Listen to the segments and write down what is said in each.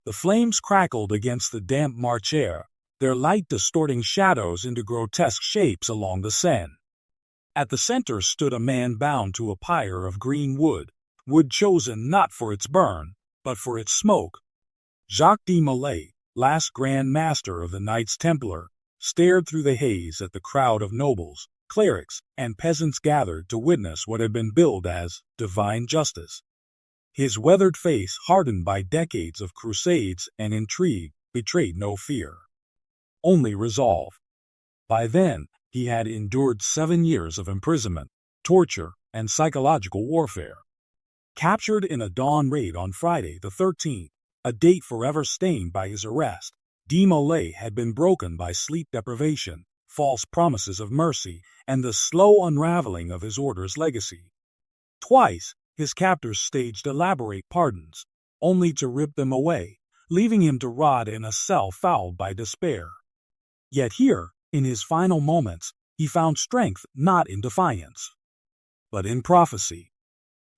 The flames crackled against the damp March air, their light distorting shadows into grotesque shapes along the Seine. At the center stood a man bound to a pyre of green wood, wood chosen not for its burn, but for its smoke. Jacques de Molay, last Grand Master of the Knights Templar, stared through the haze at the crowd of nobles, clerics, and peasants gathered to witness what had been billed as divine justice. His weathered face, hardened by decades of crusades and intrigue, betrayed no fear, only resolve. By then, he had endured 7 years of imprisonment, torture, and psychological warfare. Captured in a dawn raid on Friday the 13th, a date forever stained by his arrest, de Molay had been broken by sleep deprivation, false promises of mercy, and the slow unraveling of his order's legacy. Twice, his captors staged elaborate pardons, only to rip them away, leaving him to rot in a cell fouled by despair. Yet here, in his final moments, he found strength not in defiance, but in prophecy.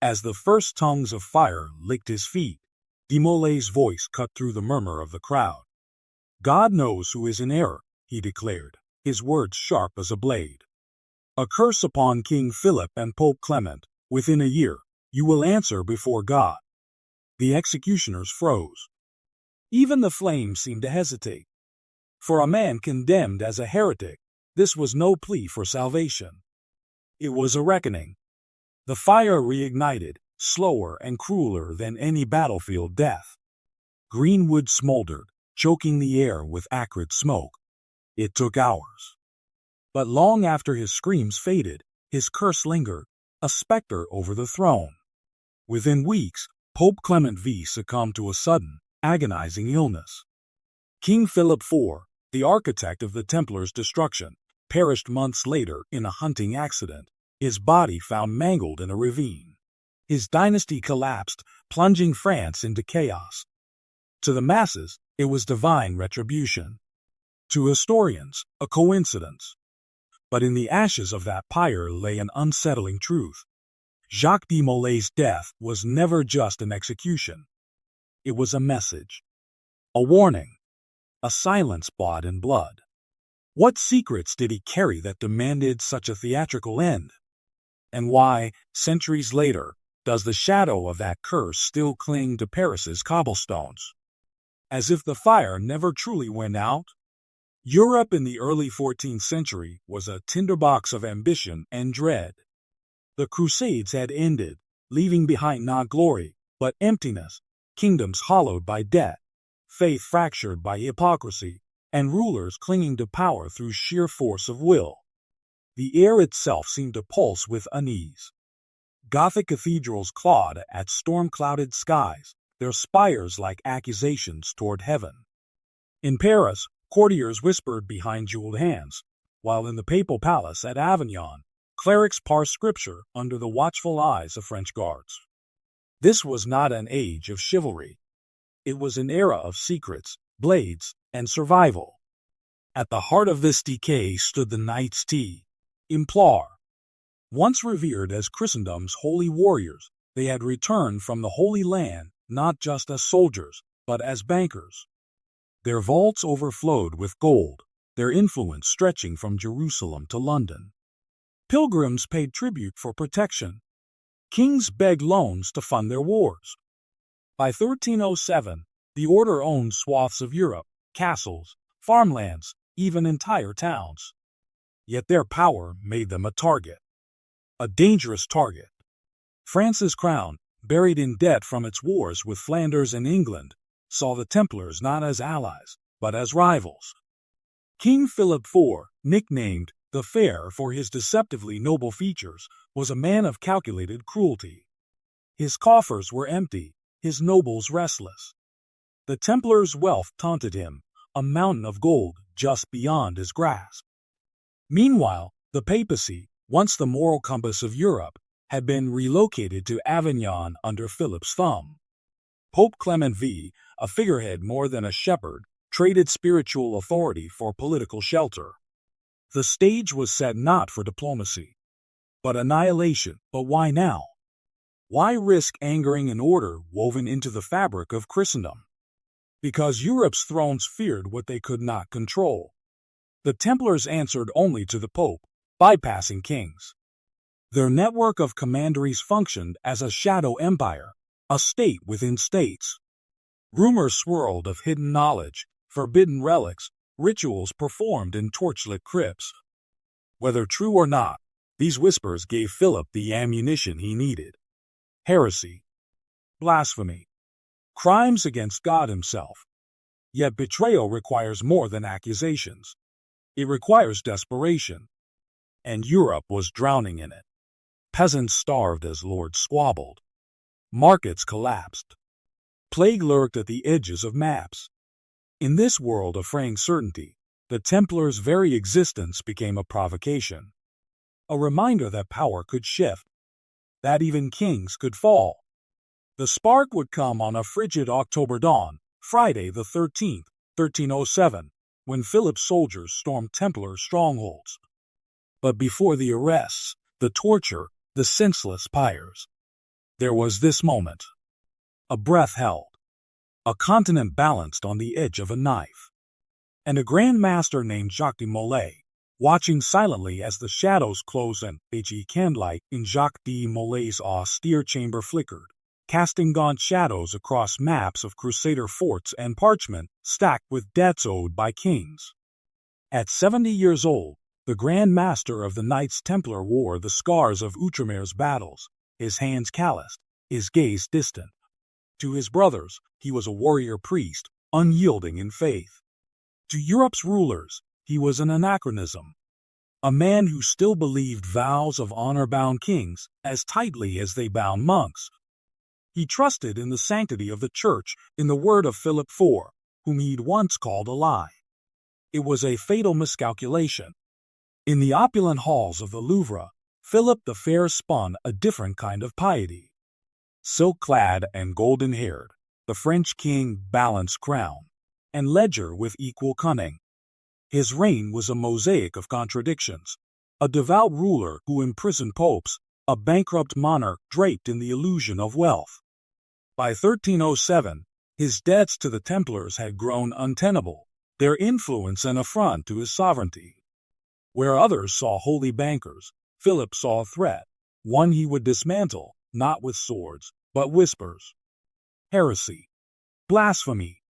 As the first tongues of fire licked his feet, de Molay's voice cut through the murmur of the crowd. "God knows who is in error," he declared, his words sharp as a blade. "A curse upon King Philip and Pope Clement. Within a year, you will answer before God." The executioners froze. Even the flames seemed to hesitate. For a man condemned as a heretic, this was no plea for salvation. It was a reckoning. The fire reignited, slower and crueler than any battlefield death. Green wood smoldered, choking the air with acrid smoke. It took hours. But long after his screams faded, his curse lingered, a specter over the throne. Within weeks, Pope Clement V succumbed to a sudden, agonizing illness. King Philip IV, the architect of the Templars' destruction, perished months later in a hunting accident, his body found mangled in a ravine. His dynasty collapsed, plunging France into chaos. To the masses, it was divine retribution. To historians, a coincidence. But in the ashes of that pyre lay an unsettling truth. Jacques de Molay's death was never just an execution. It was a message. A warning. A silence bought in blood. What secrets did he carry that demanded such a theatrical end? And why, centuries later, does the shadow of that curse still cling to Paris's cobblestones? As if the fire never truly went out? Europe in the early 14th century was a tinderbox of ambition and dread. The Crusades had ended, leaving behind not glory, but emptiness, kingdoms hollowed by debt, faith fractured by hypocrisy, and rulers clinging to power through sheer force of will. The air itself seemed to pulse with unease. Gothic cathedrals clawed at storm-clouded skies, their spires like accusations toward heaven. In Paris, courtiers whispered behind jeweled hands, while in the papal palace at Avignon, clerics parsed scripture under the watchful eyes of French guards. This was not an age of chivalry. It was an era of secrets, blades, and survival. At the heart of this decay stood the Knights Templar. Once revered as Christendom's holy warriors, they had returned from the Holy Land not just as soldiers, but as bankers. Their vaults overflowed with gold, their influence stretching from Jerusalem to London. Pilgrims paid tribute for protection. Kings begged loans to fund their wars. By 1307, the order owned swaths of Europe, castles, farmlands, even entire towns. Yet their power made them a target. A dangerous target. France's crown, buried in debt from its wars with Flanders and England, saw the Templars not as allies, but as rivals. King Philip IV, nicknamed the Fair for his deceptively noble features, was a man of calculated cruelty. His coffers were empty, his nobles restless. The Templars' wealth taunted him, a mountain of gold just beyond his grasp. Meanwhile, the papacy, once the moral compass of Europe, had been relocated to Avignon under Philip's thumb. Pope Clement V, a figurehead more than a shepherd, traded spiritual authority for political shelter. The stage was set not for diplomacy, but annihilation. But why now? Why risk angering an order woven into the fabric of Christendom? Because Europe's thrones feared what they could not control. The Templars answered only to the Pope, bypassing kings. Their network of commanderies functioned as a shadow empire, a state within states. Rumors swirled of hidden knowledge, forbidden relics, rituals performed in torchlit crypts. Whether true or not, these whispers gave Philip the ammunition he needed. Heresy, blasphemy, crimes against God himself. Yet betrayal requires more than accusations. It requires desperation. And Europe was drowning in it. Peasants starved as lords squabbled. Markets collapsed. Plague lurked at the edges of maps. In this world of fraying certainty, the Templars' very existence became a provocation. A reminder that power could shift, that even kings could fall. The spark would come on a frigid October dawn, Friday the 13th, 1307, when Philip's soldiers stormed Templar strongholds. But before the arrests, the torture, the senseless pyres, there was this moment. A breath held. A continent balanced on the edge of a knife. And a Grand Master named Jacques de Molay, watching silently as the shadows closed and a candlelight in Jacques de Molay's austere chamber flickered, casting gaunt shadows across maps of Crusader forts and parchment stacked with debts owed by kings. At 70 years old, the Grand Master of the Knights Templar wore the scars of Outremer's battles, his hands calloused, his gaze distant. To his brothers, he was a warrior priest, unyielding in faith. To Europe's rulers, he was an anachronism. A man who still believed vows of honor bound kings as tightly as they bound monks. He trusted in the sanctity of the Church, in the word of Philip IV, whom he'd once called a lie. It was a fatal miscalculation. In the opulent halls of the Louvre, Philip the Fair spun a different kind of piety. Silk-clad and golden-haired, the French king balanced crown and ledger with equal cunning. His reign was a mosaic of contradictions, a devout ruler who imprisoned popes, a bankrupt monarch draped in the illusion of wealth. By 1307, his debts to the Templars had grown untenable, their influence an affront to his sovereignty. Where others saw holy bankers, Philip saw a threat, one he would dismantle, not with swords, but whispers. Heresy, blasphemy,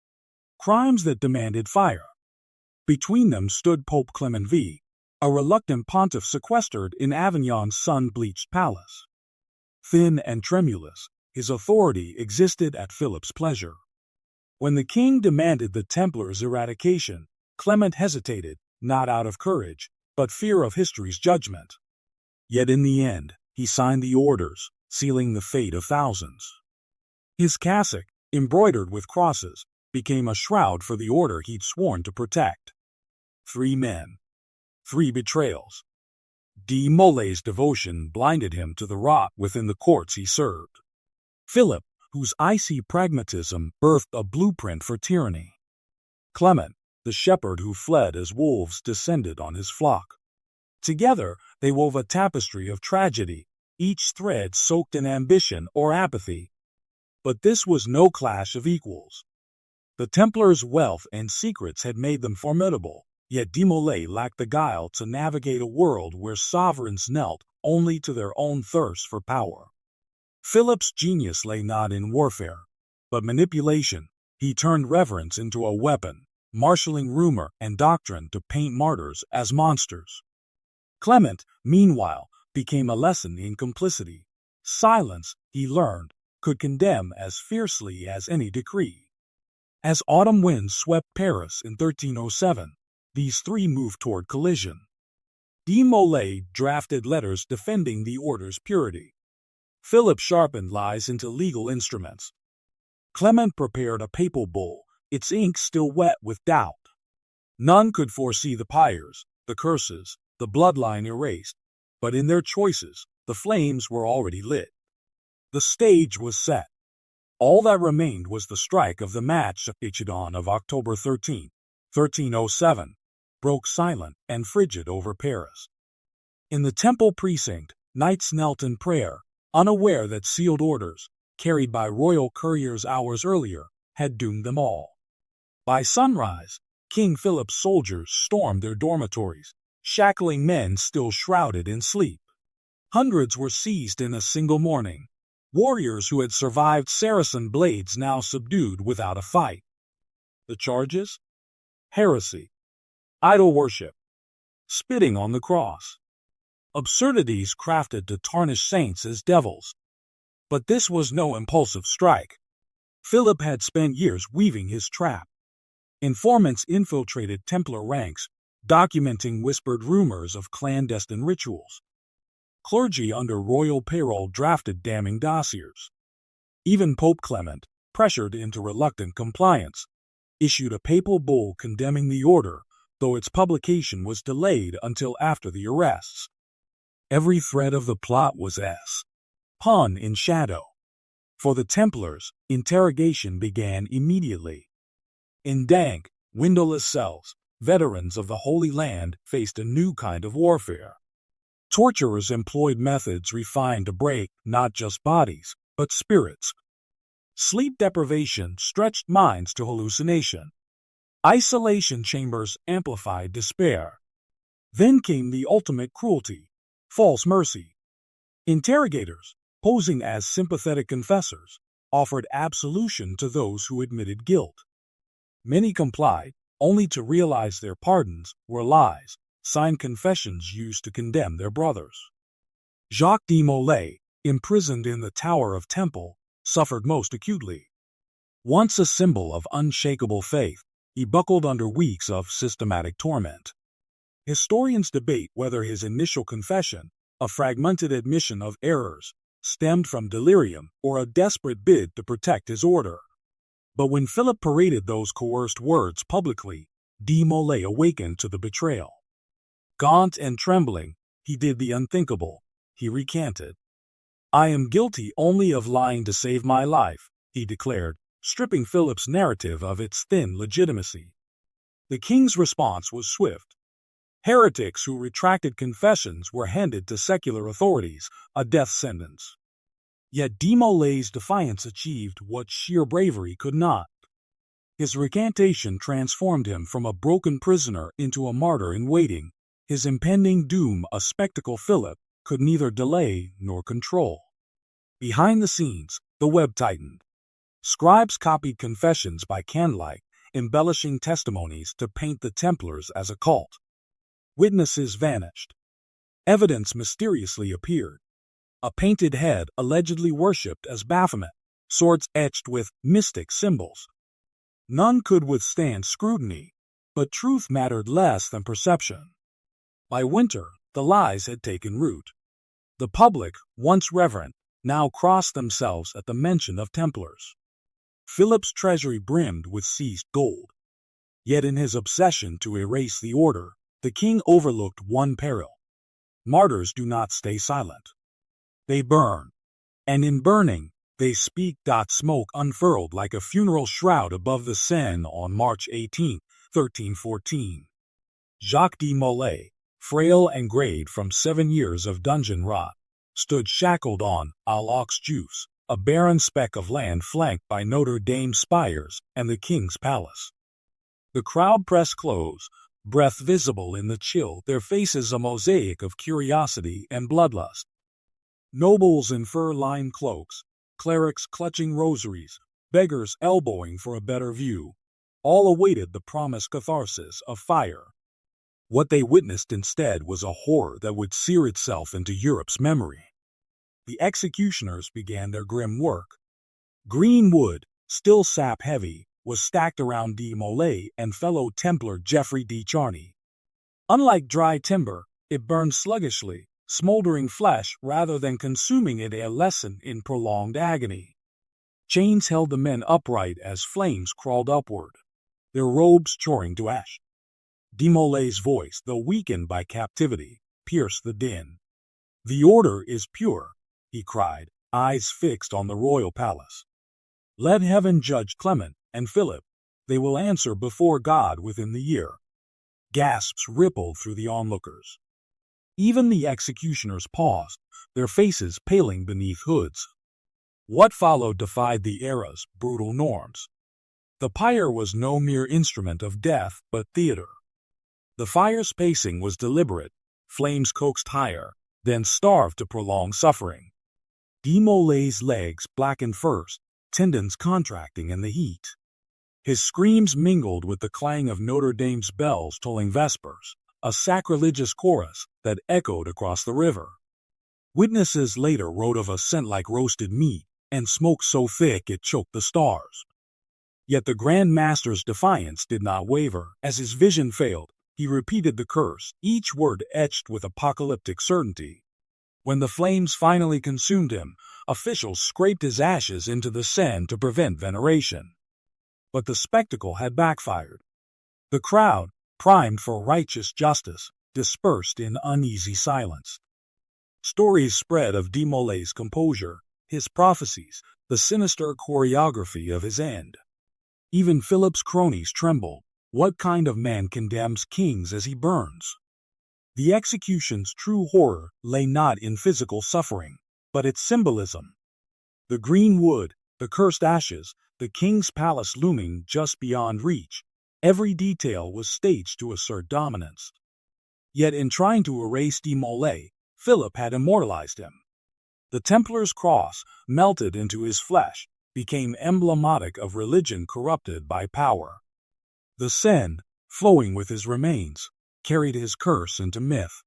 crimes that demanded fire. Between them stood Pope Clement V, a reluctant pontiff sequestered in Avignon's sun-bleached palace. Thin and tremulous, his authority existed at Philip's pleasure. When the king demanded the Templars' eradication, Clement hesitated, not out of courage, but fear of history's judgment. Yet in the end, he signed the orders, sealing the fate of thousands. His cassock, embroidered with crosses, became a shroud for the order he'd sworn to protect. 3 men. 3 betrayals. De Molay's devotion blinded him to the rot within the courts he served. Philip, whose icy pragmatism birthed a blueprint for tyranny. Clement, the shepherd who fled as wolves descended on his flock. Together, they wove a tapestry of tragedy, each thread soaked in ambition or apathy. But this was no clash of equals. The Templars' wealth and secrets had made them formidable, yet de Molay lacked the guile to navigate a world where sovereigns knelt only to their own thirst for power. Philip's genius lay not in warfare, but manipulation. He turned reverence into a weapon, marshaling rumor and doctrine to paint martyrs as monsters. Clement, meanwhile, became a lesson in complicity. Silence, he learned, could condemn as fiercely as any decree. As autumn winds swept Paris in 1307, these 3 moved toward collision. De Molay drafted letters defending the order's purity. Philip sharpened lies into legal instruments. Clement prepared a papal bull, its ink still wet with doubt. None could foresee the pyres, the curses, the bloodline erased, but in their choices, the flames were already lit. The stage was set. All that remained was the strike of the match. The dawn of October 13, 1307, broke silent and frigid over Paris. In the temple precinct, knights knelt in prayer, unaware that sealed orders, carried by royal couriers hours earlier, had doomed them all. By sunrise, King Philip's soldiers stormed their dormitories, shackling men still shrouded in sleep. Hundreds were seized in a single morning, warriors who had survived Saracen blades now subdued without a fight. The charges? Heresy, idol worship, spitting on the cross. Absurdities crafted to tarnish saints as devils. But this was no impulsive strike. Philip had spent years weaving his trap. Informants infiltrated Templar ranks, documenting whispered rumors of clandestine rituals. Clergy under royal payroll drafted damning dossiers. Even Pope Clement, pressured into reluctant compliance, issued a papal bull condemning the order, though its publication was delayed until after the arrests. Every thread of the plot was pun in shadow. For the Templars, interrogation began immediately. In dank, windowless cells, veterans of the Holy Land faced a new kind of warfare. Torturers employed methods refined to break not just bodies, but spirits. Sleep deprivation stretched minds to hallucination. Isolation chambers amplified despair. Then came the ultimate cruelty, false mercy. Interrogators, posing as sympathetic confessors, offered absolution to those who admitted guilt. Many complied, only to realize their pardons were lies, signed confessions used to condemn their brothers. Jacques de Molay, imprisoned in the Tower of Temple, suffered most acutely. Once a symbol of unshakable faith, he buckled under weeks of systematic torment. Historians debate whether his initial confession, a fragmented admission of errors, stemmed from delirium or a desperate bid to protect his order. But when Philip paraded those coerced words publicly, de Molay awakened to the betrayal. Gaunt and trembling, he did the unthinkable. He recanted. "I am guilty only of lying to save my life," he declared, stripping Philip's narrative of its thin legitimacy. The king's response was swift. Heretics who retracted confessions were handed to secular authorities, a death sentence. Yet de Molay's defiance achieved what sheer bravery could not. His recantation transformed him from a broken prisoner into a martyr in waiting, his impending doom a spectacle Philip could neither delay nor control. Behind the scenes, the web tightened. Scribes copied confessions by candlelight, embellishing testimonies to paint the Templars as a cult. Witnesses vanished. Evidence mysteriously appeared. A painted head allegedly worshipped as Baphomet, swords etched with mystic symbols. None could withstand scrutiny, but truth mattered less than perception. By winter, the lies had taken root. The public, once reverent, now crossed themselves at the mention of Templars. Philip's treasury brimmed with seized gold. Yet in his obsession to erase the order, the king overlooked one peril. Martyrs do not stay silent. They burn. And in burning, they speak. Smoke unfurled like a funeral shroud above the Seine on March 18, 1314. Jacques de Molay, frail and grayed from 7 years of dungeon rot, stood shackled on Alaux Juice, a barren speck of land flanked by Notre Dame spires and the king's palace. The crowd pressed close, breath visible in the chill, their faces a mosaic of curiosity and bloodlust. Nobles in fur-lined cloaks, clerics clutching rosaries, beggars elbowing for a better view, all awaited the promised catharsis of fire. What they witnessed instead was a horror that would sear itself into Europe's memory. The executioners began their grim work. Green wood, still sap-heavy, was stacked around de Molay and fellow Templar Geoffrey de Charny. Unlike dry timber, it burned sluggishly, smoldering flesh rather than consuming it, a lesson in prolonged agony. Chains held the men upright as flames crawled upward, their robes choring to ash. De Molay's voice, though weakened by captivity, pierced the din. "The order is pure," he cried, eyes fixed on the royal palace. "Let heaven judge Clement and Philip. They will answer before God within the year." Gasps rippled through the onlookers. Even the executioners paused, their faces paling beneath hoods. What followed defied the era's brutal norms. The pyre was no mere instrument of death, but theater. The fire's pacing was deliberate, flames coaxed higher, then starved to prolong suffering. De Molay's legs blackened first, tendons contracting in the heat. His screams mingled with the clang of Notre Dame's bells tolling vespers, a sacrilegious chorus that echoed across the river. Witnesses later wrote of a scent like roasted meat, and smoke so thick it choked the stars. Yet the Grand Master's defiance did not waver. As his vision failed, he repeated the curse, each word etched with apocalyptic certainty. When the flames finally consumed him, officials scraped his ashes into the Seine to prevent veneration. But the spectacle had backfired. The crowd, primed for righteous justice, dispersed in uneasy silence. Stories spread of de Molay's composure, his prophecies, the sinister choreography of his end. Even Philip's cronies trembled. What kind of man condemns kings as he burns? The execution's true horror lay not in physical suffering, but its symbolism. The green wood, the cursed ashes, the king's palace looming just beyond reach, every detail was staged to assert dominance. Yet in trying to erase de Molay, Philip had immortalized him. The Templars' cross, melted into his flesh, became emblematic of religion corrupted by power. The Seine, flowing with his remains, carried his curse into myth.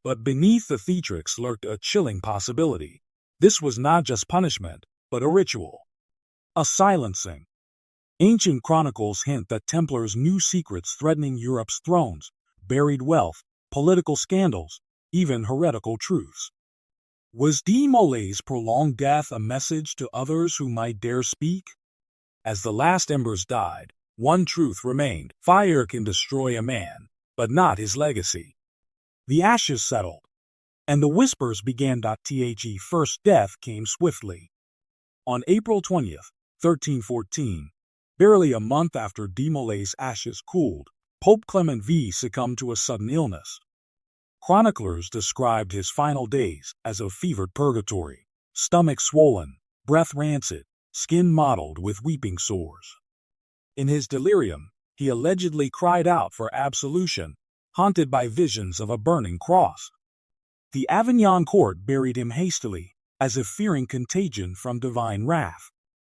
But beneath the theatrics lurked a chilling possibility. This was not just punishment, but a ritual. A silencing. Ancient chronicles hint that Templars knew secrets threatening Europe's thrones, buried wealth, political scandals, even heretical truths. Was de Molay's prolonged death a message to others who might dare speak? As the last embers died, one truth remained: fire can destroy a man, but not his legacy. The ashes settled, and the whispers began. The first death came swiftly. On April 20th, 1314, barely a month after de Molay's ashes cooled, Pope Clement V succumbed to a sudden illness. Chroniclers described his final days as a fevered purgatory, stomach swollen, breath rancid, skin mottled with weeping sores. In his delirium, he allegedly cried out for absolution, haunted by visions of a burning cross. The Avignon court buried him hastily, as if fearing contagion from divine wrath.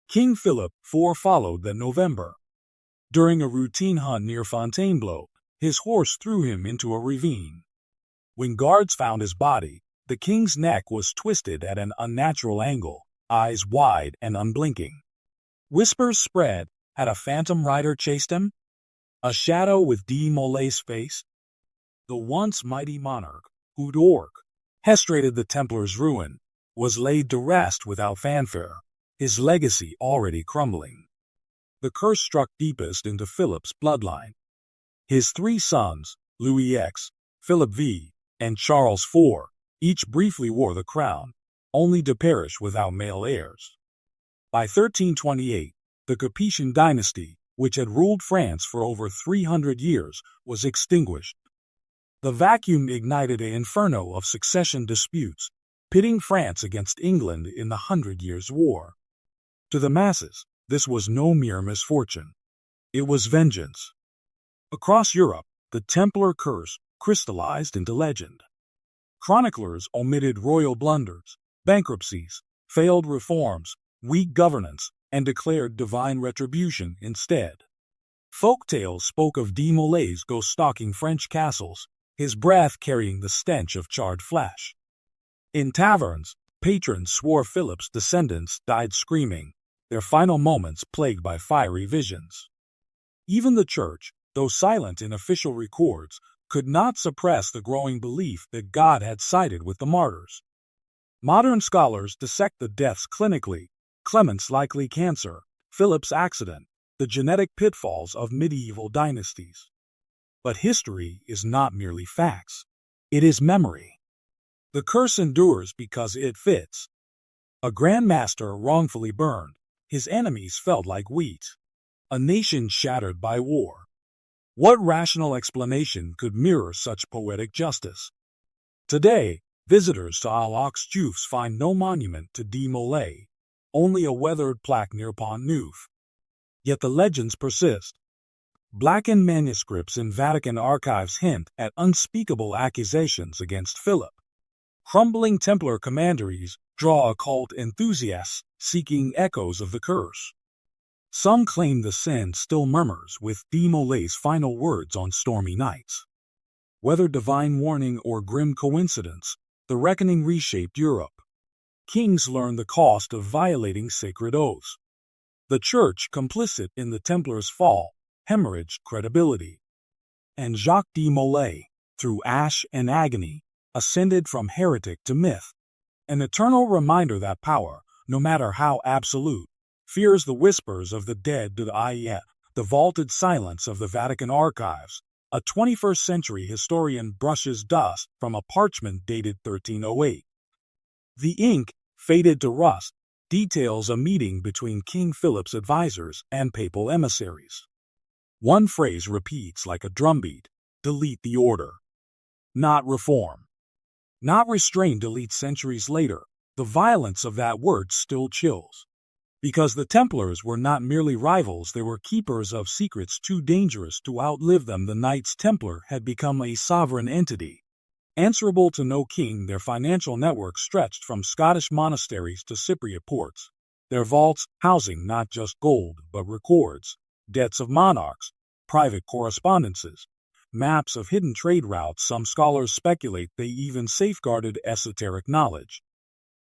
King Philip IV followed that November. During a routine hunt near Fontainebleau, his horse threw him into a ravine. When guards found his body, the king's neck was twisted at an unnatural angle, eyes wide and unblinking. Whispers spread. Had a phantom rider chased him? A shadow with de Molay's face? The once mighty monarch, who'd orchestrated the Templars' ruin, was laid to rest without fanfare, his legacy already crumbling. The curse struck deepest into Philip's bloodline. His three sons, Louis X, Philip V, and Charles IV, each briefly wore the crown, only to perish without male heirs. By 1328, the Capetian dynasty, which had ruled France for over 300 years, was extinguished. The vacuum ignited an inferno of succession disputes, pitting France against England in the 100 Years' War. To the masses, this was no mere misfortune. It was vengeance. Across Europe, the Templar curse crystallized into legend. Chroniclers omitted royal blunders, bankruptcies, failed reforms, weak governance, and declared divine retribution instead. Folk tales spoke of de Molay's ghost stalking French castles, his breath carrying the stench of charred flesh. In taverns, patrons swore Philip's descendants died screaming, their final moments plagued by fiery visions. Even the church, though silent in official records, could not suppress the growing belief that God had sided with the martyrs. Modern scholars dissect the deaths clinically: Clement's likely cancer, Philip's accident, the genetic pitfalls of medieval dynasties. But history is not merely facts. It is memory. The curse endures because it fits. A Grand Master wrongfully burned, his enemies felt like wheat. A nation shattered by war. What rational explanation could mirror such poetic justice? Today, visitors to Al-Aqsa find no monument to de Molay, only a weathered plaque near Pont Neuf. Yet the legends persist. Blackened manuscripts in Vatican archives hint at unspeakable accusations against Philip. Crumbling Templar commanderies draw occult enthusiasts seeking echoes of the curse. Some claim the Seine still murmurs with de Molay's final words on stormy nights. Whether divine warning or grim coincidence, the reckoning reshaped Europe. Kings learned the cost of violating sacred oaths. The Church, complicit in the Templars' fall, hemorrhaged credibility. And Jacques de Molay, through ash and agony, ascended from heretic to myth. An eternal reminder that power, no matter how absolute, fears the whispers of the dead. The vaulted silence of the Vatican archives. A 21st century historian brushes dust from a parchment dated 1308. The ink, faded to rust, details a meeting between King Philip's advisors and papal emissaries. One phrase repeats like a drumbeat: delete the order. Not reform. Not restrain. Delete. Centuries later, the violence of that word still chills. Because the Templars were not merely rivals, they were keepers of secrets too dangerous to outlive them. The Knights Templar had become a sovereign entity, answerable to no king. Their financial network stretched from Scottish monasteries to Cypriot ports. Their vaults housing not just gold, but records, debts of monarchs, private correspondences, maps of hidden trade routes. Some scholars speculate they even safeguarded esoteric knowledge,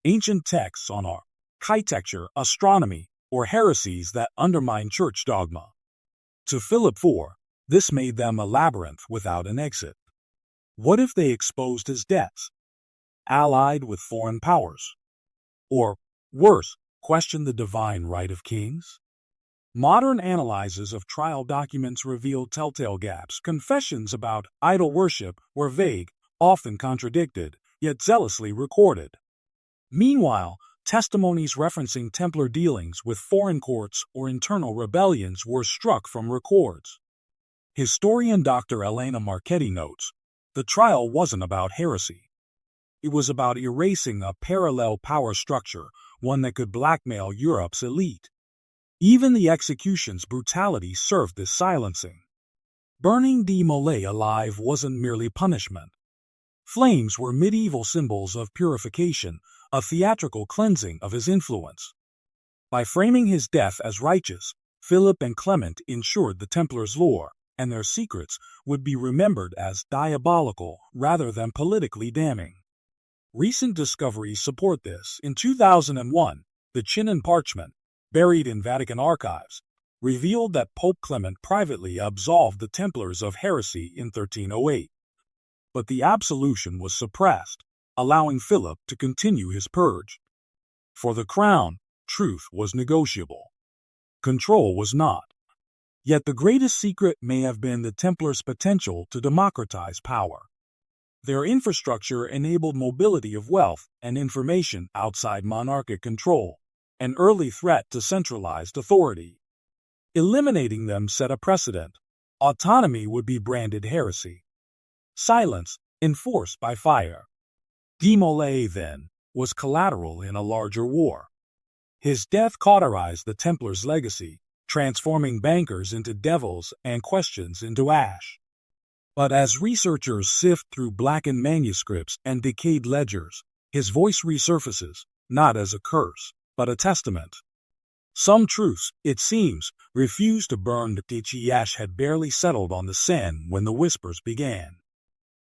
ancient texts on architecture, astronomy, or heresies that undermine church dogma. To Philip IV, this made them a labyrinth without an exit. What if they exposed his debts, allied with foreign powers? Or, worse, questioned the divine right of kings? Modern analyses of trial documents reveal telltale gaps. Confessions about idol worship were vague, often contradicted, yet zealously recorded. Meanwhile, testimonies referencing Templar dealings with foreign courts or internal rebellions were struck from records. Historian Dr. Elena Marchetti notes, the trial wasn't about heresy. It was about erasing a parallel power structure, one that could blackmail Europe's elite. Even the execution's brutality served as silencing. Burning de Molay alive wasn't merely punishment. Flames were medieval symbols of purification, a theatrical cleansing of his influence. By framing his death as righteous, Philip and Clement ensured the Templars' lore and their secrets would be remembered as diabolical rather than politically damning. Recent discoveries support this. In 2001, the Chinon parchment, buried in Vatican archives, revealed that Pope Clement privately absolved the Templars of heresy in 1308. But the absolution was suppressed, allowing Philip to continue his purge. For the crown, truth was negotiable. Control was not. Yet the greatest secret may have been the Templars' potential to democratize power. Their infrastructure enabled mobility of wealth and information outside monarchic control, an early threat to centralized authority. Eliminating them set a precedent. Autonomy would be branded heresy. Silence, enforced by fire. De Molay, then, was collateral in a larger war. His death cauterized the Templars' legacy, transforming bankers into devils and questions into ash. But as researchers sift through blackened manuscripts and decayed ledgers, his voice resurfaces, not as a curse, but a testament. Some truths, it seems, refused to burn. The ash had barely settled on the Seine when the whispers began.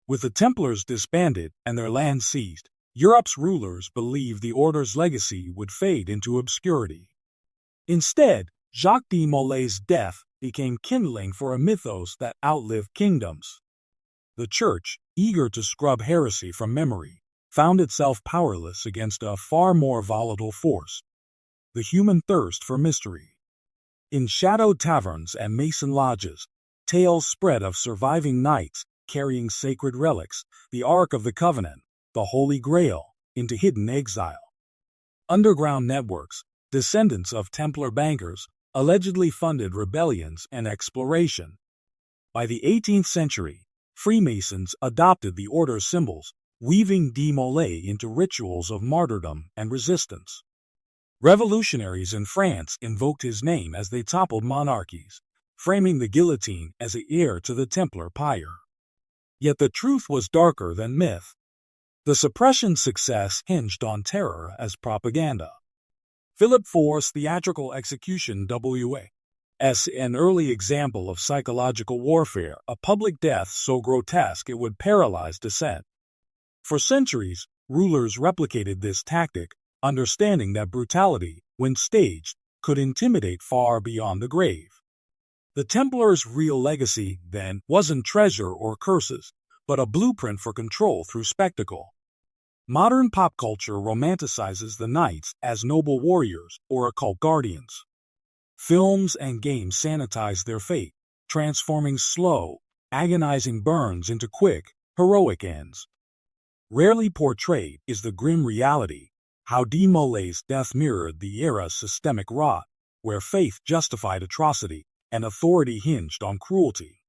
With the Templars disbanded and their land seized, Europe's rulers believed the order's legacy would fade into obscurity. Instead, Jacques de Molay's death became kindling for a mythos that outlived kingdoms. The Church, eager to scrub heresy from memory, found itself powerless against a far more volatile force: the human thirst for mystery. In shadowed taverns and Mason lodges, tales spread of surviving knights carrying sacred relics, the Ark of the Covenant, the Holy Grail, into hidden exile. Underground networks, descendants of Templar bankers, allegedly funded rebellions and exploration. By the 18th century, Freemasons adopted the order's symbols, weaving de Molay into rituals of martyrdom and resistance. Revolutionaries in France invoked his name as they toppled monarchies, framing the guillotine as the heir to the Templar pyre. Yet the truth was darker than myth. The suppression's success hinged on terror as propaganda. Philip IV's theatrical execution was an early example of psychological warfare, a public death so grotesque it would paralyze dissent. For centuries, rulers replicated this tactic, understanding that brutality, when staged, could intimidate far beyond the grave. The Templars' real legacy, then, wasn't treasure or curses, but a blueprint for control through spectacle. Modern pop culture romanticizes the knights as noble warriors or occult guardians. Films and games sanitize their fate, transforming slow, agonizing burns into quick, heroic ends. Rarely portrayed is the grim reality, how de Molay's death mirrored the era's systemic rot, where faith justified atrocity and authority hinged on cruelty.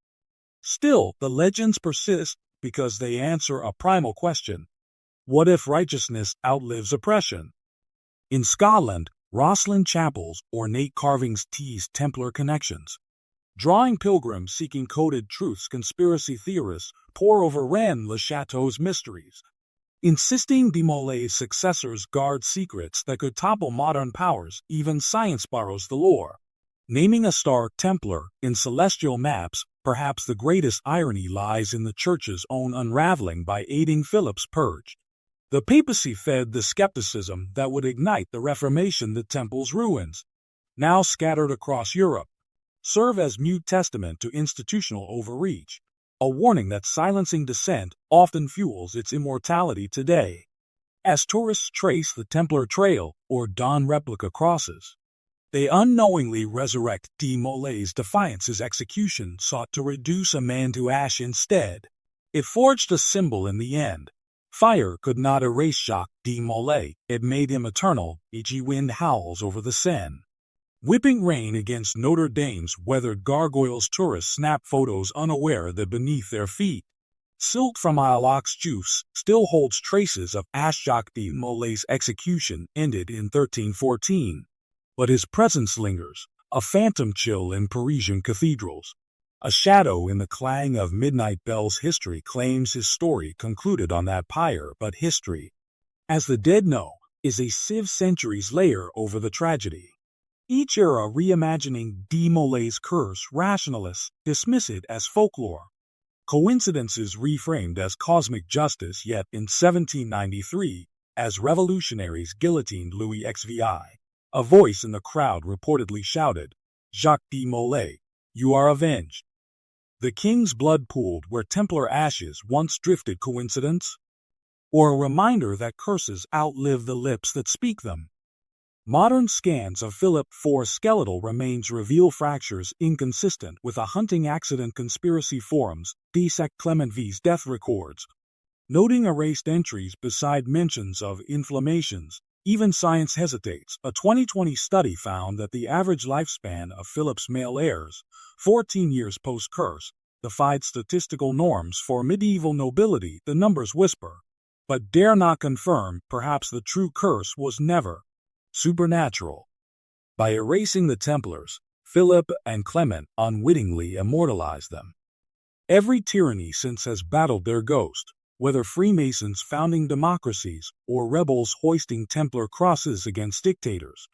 Still, the legends persist because they answer a primal question: what if righteousness outlives oppression? In Scotland, Rosslyn Chapel's ornate carvings tease Templar connections. Drawing pilgrims seeking coded truths, conspiracy theorists pore over Rennes le Chateau's mysteries, insisting de Molay's successors guard secrets that could topple modern powers. Even science borrows the lore. Naming a star Templar in celestial maps, perhaps the greatest irony lies in the Church's own unraveling by aiding Philip's purge. The papacy fed the skepticism that would ignite the Reformation. The temple's ruins, now scattered across Europe, serve as mute testament to institutional overreach, a warning that silencing dissent often fuels its immortality today. As tourists trace the Templar Trail or don replica crosses, they unknowingly resurrect de Molay's defiance. His execution sought to reduce a man to ash instead. It forged a symbol in the end. Fire could not erase Jacques de Molay. It made him eternal. Edgy wind howls over the Seine. Whipping rain against Notre Dame's weathered gargoyles. Tourists snap photos unaware that beneath their feet, silt from Ilox juice still holds traces of ash. Jacques de Molay's execution ended in 1314, but his presence lingers, a phantom chill in Parisian cathedrals, a shadow in the clang of midnight bells. History claims his story concluded on that pyre, but history, as the dead know, is a sieve centuries layer over the tragedy. Each era reimagining de Molay's curse. Rationalists dismiss it as folklore, coincidences reframed as cosmic justice. Yet in 1793, as revolutionaries guillotined Louis XVI, a voice in the crowd reportedly shouted, "Jacques de Molay, you are avenged." The king's blood pooled where Templar ashes once drifted. Coincidence? Or a reminder that curses outlive the lips that speak them? Modern scans of Philip IV's skeletal remains reveal fractures inconsistent with a hunting accident. Conspiracy forums dissect Clement V's death records, noting erased entries beside mentions of inflammations. Even science hesitates. A 2020 study found that the average lifespan of Philip's male heirs, 14 years post-curse, defied statistical norms for medieval nobility. The numbers whisper, but dare not confirm. Perhaps the true curse was never supernatural. By erasing the Templars, Philip and Clement unwittingly immortalized them. Every tyranny since has battled their ghost, whether Freemasons founding democracies or rebels hoisting Templar crosses against dictators.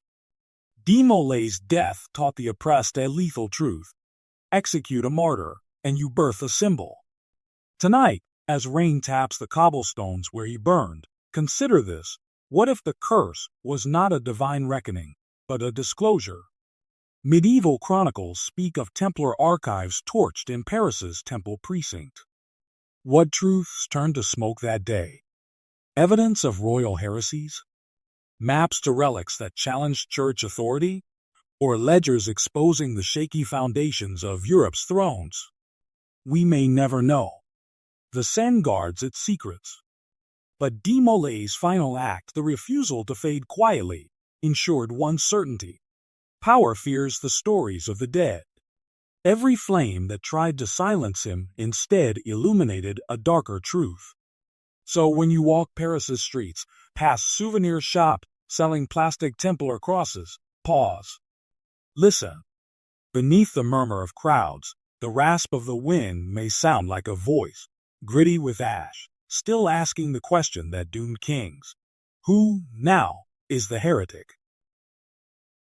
De Molay's death taught the oppressed a lethal truth: execute a martyr, and you birth a symbol. Tonight, as rain taps the cobblestones where he burned, consider this: what if the curse was not a divine reckoning, but a disclosure? Medieval chronicles speak of Templar archives torched in Paris's temple precinct. What truths turned to smoke that day? Evidence of royal heresies? Maps to relics that challenged church authority? Or ledgers exposing the shaky foundations of Europe's thrones? We may never know. The Seine guards its secrets. But de Molay's final act, the refusal to fade quietly, ensured one certainty: power fears the stories of the dead. Every flame that tried to silence him instead illuminated a darker truth. So when you walk Paris's streets, past souvenir shop, selling plastic Templar crosses. Pause. Listen. Beneath the murmur of crowds, the rasp of the wind may sound like a voice, gritty with ash, still asking the question that doomed kings. Who, now, is the heretic?